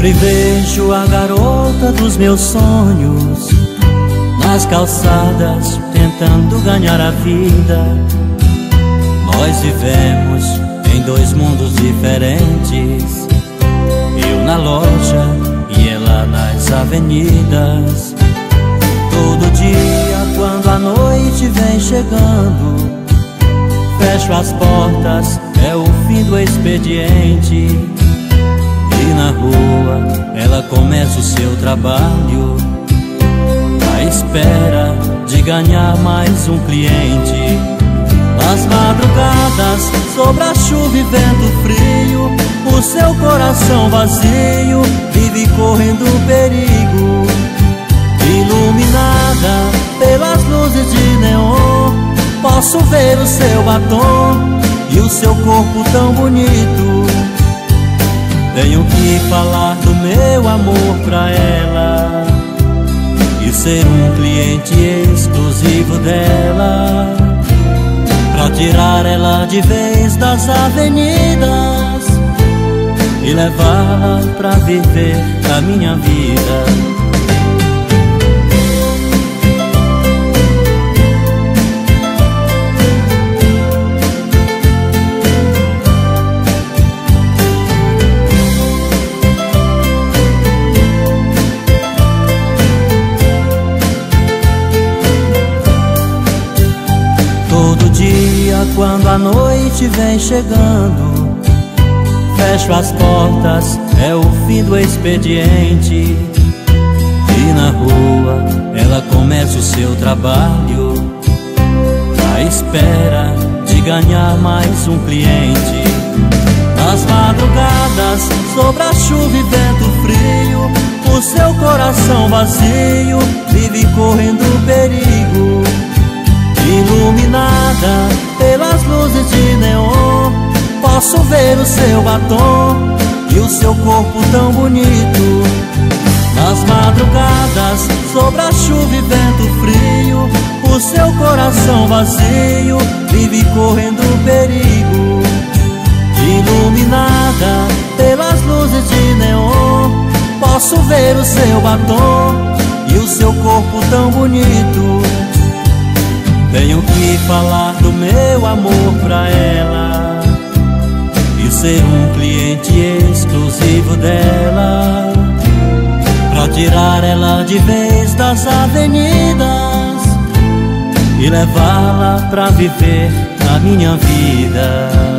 Sempre vejo a garota dos meus sonhos nas calçadas tentando ganhar a vida. Nós vivemos em dois mundos diferentes, eu na loja e ela nas avenidas. Todo dia quando a noite vem chegando, fecho as portas, é o fim do expediente. E na rua ela começa o seu trabalho, à espera de ganhar mais um cliente. Nas madrugadas, sob a chuva e vento frio, o seu coração vazio vive correndo perigo. Iluminada pelas luzes de neon, posso ver o seu batom e o seu corpo tão bonito. Tenho que falar do meu amor pra ela e ser um cliente exclusivo dela, pra tirar ela de vez das avenidas e levá-la pra viver a minha vida. Todo dia quando a noite vem chegando, fecho as portas, é o fim do expediente. E na rua ela começa o seu trabalho, à espera de ganhar mais um cliente. Nas madrugadas, sob a chuva e vento frio, o seu coração vazio vive correndo perigo. Iluminada pelas luzes de neon, posso ver o seu batom e o seu corpo tão bonito. Nas madrugadas, sob a chuva e vento frio, o seu coração vazio vive correndo perigo. Iluminada pelas luzes de neon, posso ver o seu batom e o seu corpo tão bonito. Tenho que falar do meu amor pra ela e ser um cliente exclusivo dela, pra tirar ela de vez das avenidas e levá-la pra viver a minha vida.